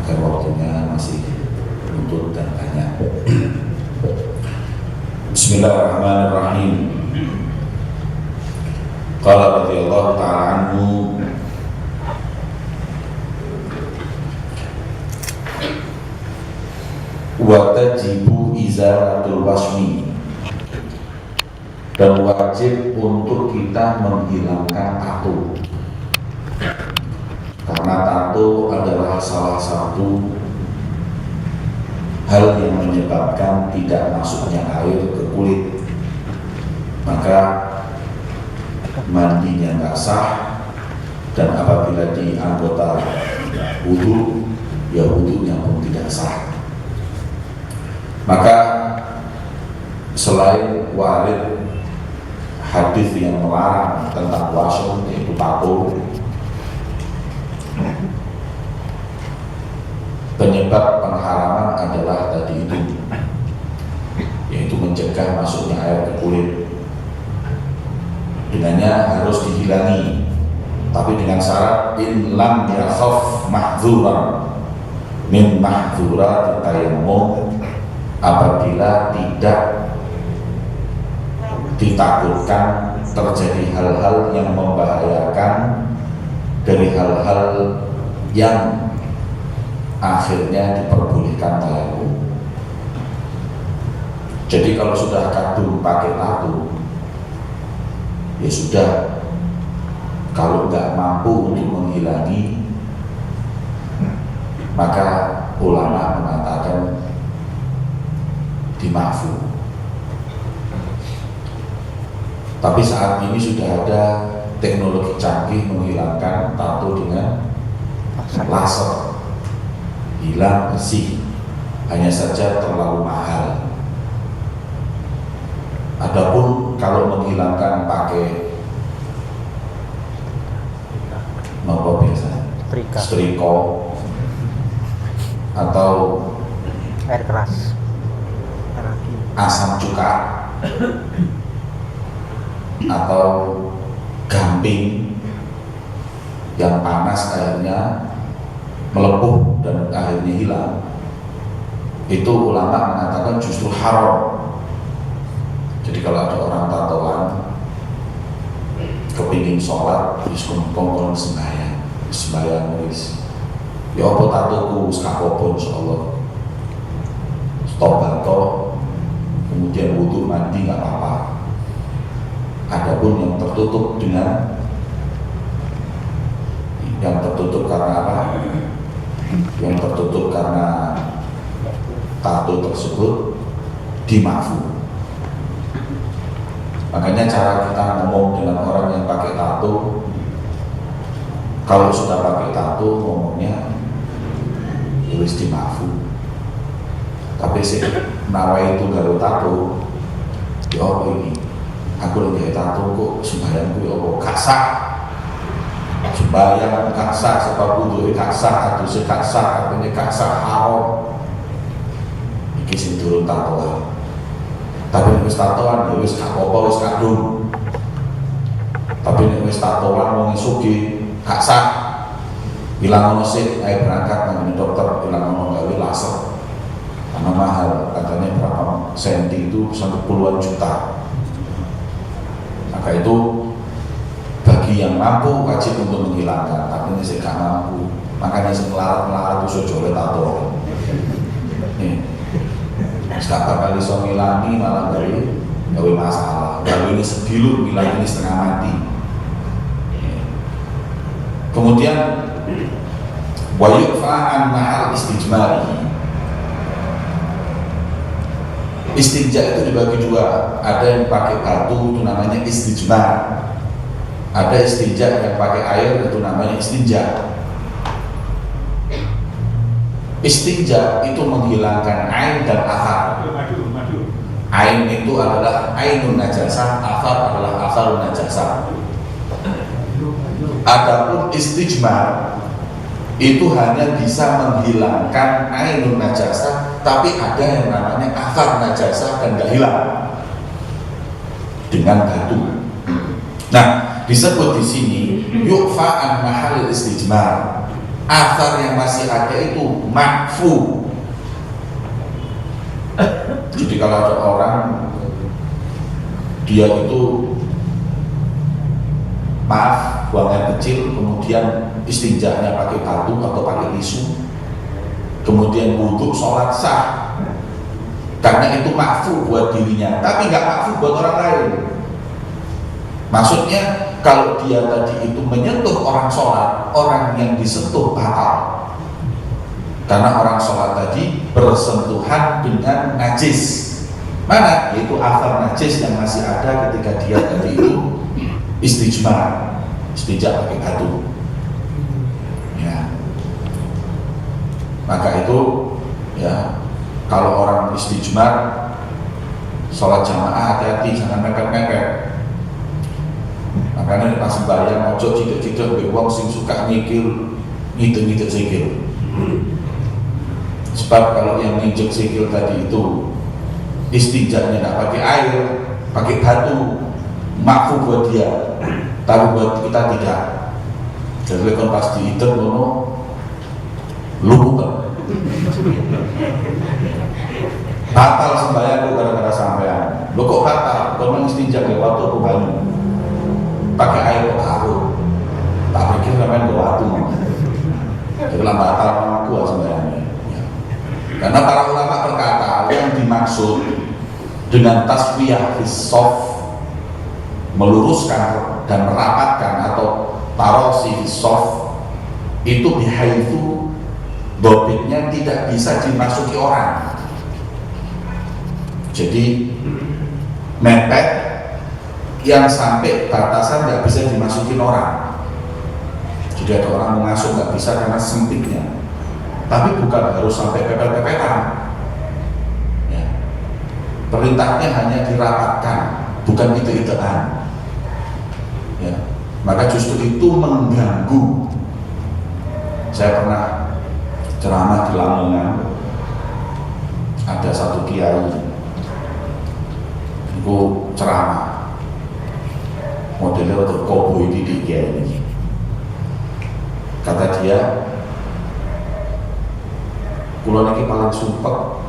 agar waktunya masih utuh dan banyak. Bismillahirrahmanirrahim. Qala radhiyallahu ta'ala anhu, wa tajibu izaratul wasmi, dan wajib untuk kita menghilangkan tato, karena tato adalah salah satu hal yang menyebabkan tidak masuknya air ke kulit. Maka mandinya nggak sah, dan apabila di anggota wudu, ya wudunya pun tidak sah. Maka selain warid hadis yang melarang tentang wasm, yaitu tato, penyebab pengharaman adalah tadi itu, yaitu mencegah masuknya air ke kulit. Dengannya harus dihilangi, tapi dengan syarat in lam yakhaf mahzuran min mahzurat tayammum, apabila tidak ditakutkan terjadi hal-hal yang membahayakan dari hal-hal yang akhirnya diperbolehkan tayammum. Jadi kalau sudah kadung pakai tato, ya sudah. Kalau nggak mampu untuk menghilangi, maka ulama mengatakan dimaafkan. Tapi saat ini sudah ada teknologi canggih menghilangkan tato dengan laser, hilang bersih, hanya saja terlalu mahal. Adapun kalau menghilangkan pakai apa biasa, striko atau air keras, asam cuka atau gamping yang panas akhirnya melepuh dan akhirnya hilang, itu ulama mengatakan justru haram. Jadi kalau ada orang tatoan kepingin sholat, kongkong sembahyang wis, ya apa tatoku sekapopo insyaallah, stop banto, kemudian wudu mandi nggak apa-apa. Adapun yang tertutup karena apa? Yang tertutup karena tato tersebut dimaafkan. Makanya cara kita ngomong dengan orang yang pakai tato, kalau sudah pakai tato ngomongnya harus dimaafkan. Tapi sih nawai itu galau tato, ya apa ini? Aku lagi tato kok sembahyangku ya apa kasar, sembahyang kasar, sebab wudu kasar, atau sekasar, artinya kasar haram. Iki sing turun tatoan. Tapi nek wis tatoan ya wis gak apa-apa, wis kadung. Tapi nek wis tatoan wong sugih gak sah. Bilang ono sik ae berangkat nang dokter, bilang ono gawe laser. Karena mahal, katanya berapa senti itu sampai puluhan juta. Maka itu bagi yang mampu wajib untuk menghilangkan, tapi ini sih gak mampu. Makanya sing melarat itu sojole tato. Gak bakal iso ngilangi, malah gawe masalah. Gawe ini sedilur, ngilangi ini setengah mati. Kemudian wa yu'fa'an ma'al istijmari. Istinja itu dibagi dua. Ada yang pakai batu, itu namanya istijmar. Ada istinja yang pakai air, itu namanya istinja. Istinja itu menghilangkan ain dan athar. Ain itu adalah ainun najasah, athar adalah atharun najasah. Adapun istijmar itu hanya bisa menghilangkan ainun najasah, tapi ada yang namanya athar najasah dan gak hilang dengan batu. Nah, disebut di sini yu'fa an mahal istijmar. Athar yang masih ada itu makfu. Jadi kalau ada orang dia itu maaf buang air kecil, kemudian istinjanya pakai batu atau pakai tisu, kemudian wudhu sholat sah, karena itu makfu buat dirinya, tapi nggak makfu buat orang lain. Maksudnya kalau dia tadi itu menyentuh orang sholat, orang yang disentuh batal, karena orang sholat tadi bersentuhan dengan najis. Mana? Yaitu athar najis yang masih ada ketika dia tadi itu istijmar, istinja pakai batu. Ya. Maka itu ya, kalau orang istijmar sholat jamaah hati-hati, jangan mepet-mepet. Makanya pas sembahyang ojo cidik-cidik mbek wong sing suka nyikil, ngitung-ngitung sikil. Sebab kalau yang nginjek sikil tadi itu istinjanya nggak pakai air, pakai batu, makfu buat dia, tapi buat kita tidak. Jadi kan pas dihitung ngono lupa batal sembahyang lu gara-gara sampean. Lu kok batal? Kalau istinja ke waktu aku banyu pakai air kok aku tak pikir sampean ke waktu. Jadi lah batal sama aku sembahyangnya. Karena para ulama berkata yang dimaksud dengan taswiyah fisof, meluruskan dan merapatkan, atau tarosi fisof, itu bihaitsu dobitnya tidak bisa dimasuki orang. Jadi mepet yang sampai batasan nggak bisa dimasukin orang. Jadi ada orang mengasuh nggak bisa karena sempitnya, tapi bukan harus sampai pepet-pepetan. Ya. Perintahnya hanya dirapatkan, bukan itu-ituan. Ya. Maka justru itu mengganggu. Saya pernah ceramah di Lamongan, ada satu kiai itu ceramah modelnya untuk koboi didik kiai ini. Kata dia, kula niki paling sumpek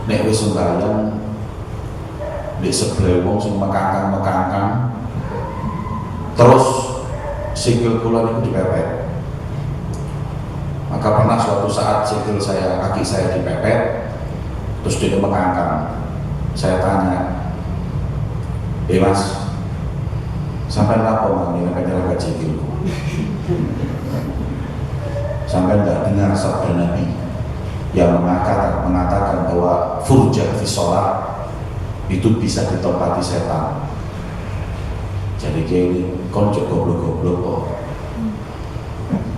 nek wis sembahyang di sebelah wong sing mekangkang terus sikil kula niku dipepet. Maka pernah suatu saat sikil saya, kaki saya dipepet, terus dia mekangkang. Saya tanya, Mas, sampai apa mang ini nyerempet sikilku? Sampai nggak dengar sabda Nabi yang mengatakan bahwa furjah fi sholat itu bisa ditempati setan. Jadi kayak ini konco goblok-goblok kok.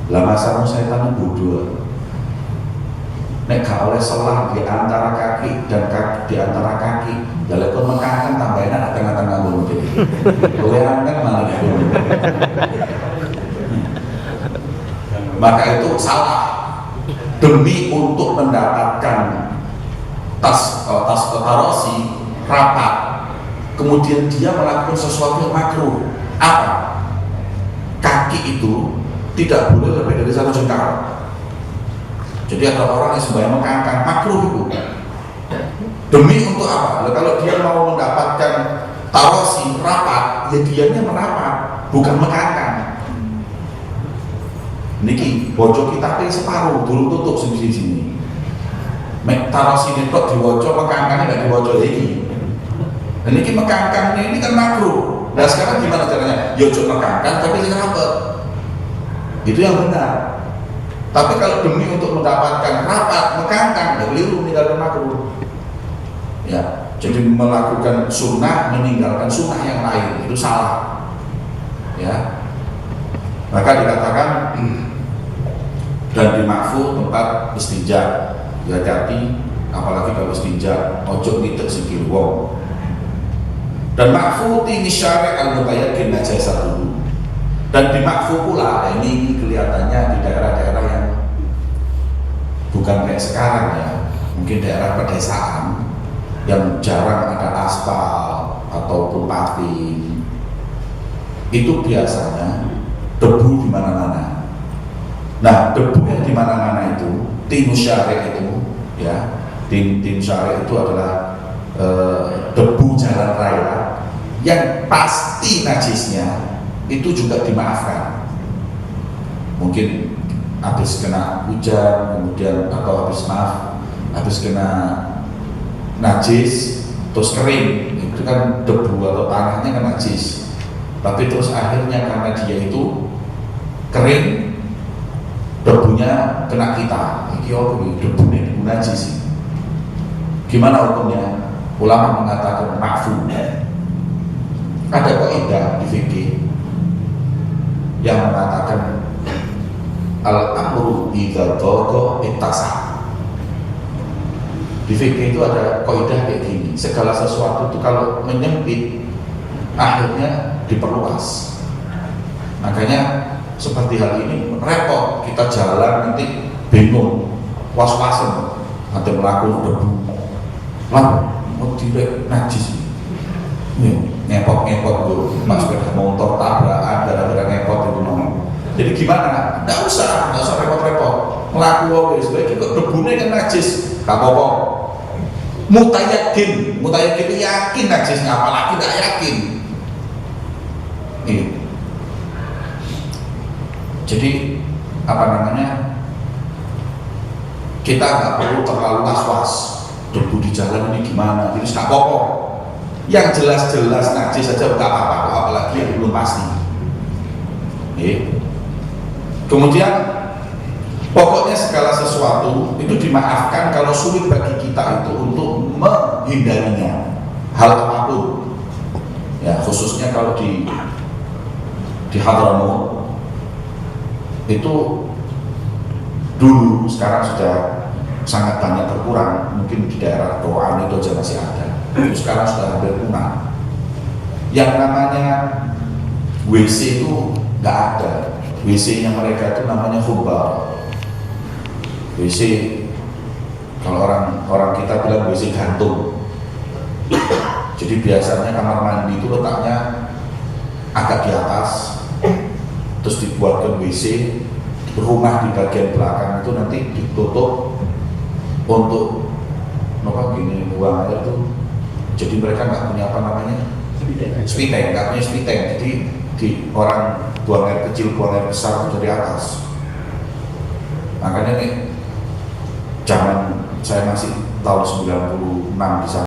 Lah masalah setan itu bodoh. Nek gak oleh selah di antara kaki dan kaki di antara kaki, dalam kon mekakan tambah enak tengah-tengah ngono iki. Goleran kan malah gitu. Maka itu salah. Demi untuk mendapatkan tas tarosi rapat, kemudian dia melakukan sesuatu yang makruh. Apa? Kaki itu tidak boleh lebih dari 1 jengkal. Jadi ada orang yang sembahyang mengangkat, makruh itu. Demi untuk apa? Kalau dia mau mendapatkan tarosi rapat, ya dianya merapat, bukan mengangkat. Niki bojo kita separuh, dulu tutup sini. Mek tarosi netok diwoco, mekangkangnya nggak diwoco lagi. Dan niki mekangkangnya ini kan makruh. Nah sekarang gimana caranya? Ya cuma mekangkang tapi sing rapet. Itu yang benar. Tapi kalau demi untuk mendapatkan rapat, mekangkang, ya keliru, meninggalkan makruh. Ya, jadi melakukan sunnah, meninggalkan sunnah yang lain itu salah. Ya, maka dikatakan dan dimakfu tempat istinja. Hati-hati, apalagi kalau istinja, ojo nitek sikil wong. Dan makfu ini syari' al-mutayakin najasatuhu. Dan dimakfu pula, ini kelihatannya di daerah-daerah yang bukan kayak sekarang ya, mungkin daerah pedesaan yang jarang ada aspal ataupun paving, itu biasanya debu di mana-mana. Nah, debu yang di mana-mana itu, tim syari itu, ya, tim syari itu adalah debu jalan raya yang pasti najisnya itu juga dimaafkan. Mungkin habis kena hujan, kemudian atau habis kena najis, terus kering, itu kan debu atau tanahnya kan najis. Tapi terus akhirnya karena dia itu kering, debunya kena kita. Iki debunya debu najis. Gimana hukumnya? Ulama mengatakan ma'fu. Ada kaidah di fikih yang mengatakan al-amru idza dhaqa ittasa. Di fikih itu ada kaidah kayak gini, segala sesuatu itu kalau menyempit akhirnya diperluas. Makanya seperti hal ini repot, kita jalan nanti bingung, was-wasan, nanti melakukan debu, mau direk najis, ngepot dulu, pas sepeda motor tabrakan gara-gara ngepot itu ngomong. Jadi gimana? Nggak usah repot-repot. Melakukan sebagai kok debunya kan najis, gak apa-apa. Mutayakin itu yakin najisnya, apalagi nggak yakin. Ini. Jadi apa namanya? Kita nggak perlu terlalu was-was. Debu di jalan ini gimana? Ini nggak apa-apa. Yang jelas-jelas najis saja nggak apa-apa, apalagi yang belum pasti. Kemudian pokoknya segala sesuatu itu dimaafkan kalau sulit bagi kita itu untuk menghindarinya, hal apapun. Ya khususnya kalau di Hadramaut itu dulu, sekarang sudah sangat banyak berkurang, mungkin di daerah Doan itu aja masih ada, itu sekarang sudah hampir punah. Yang namanya WC itu nggak ada, WC-nya mereka itu namanya hubbal. WC kalau orang kita bilang WC gantung. Jadi biasanya kamar mandi itu letaknya agak di atas, terus dibuatkan WC. Rumah di bagian belakang itu nanti ditutup untuk gini buang air tuh. Jadi mereka nggak punya apa namanya spiteng, nggak punya spiteng. Jadi di orang buang air kecil, buang air besar itu dari atas. Makanya nih zaman saya masih tahun 96 di sana.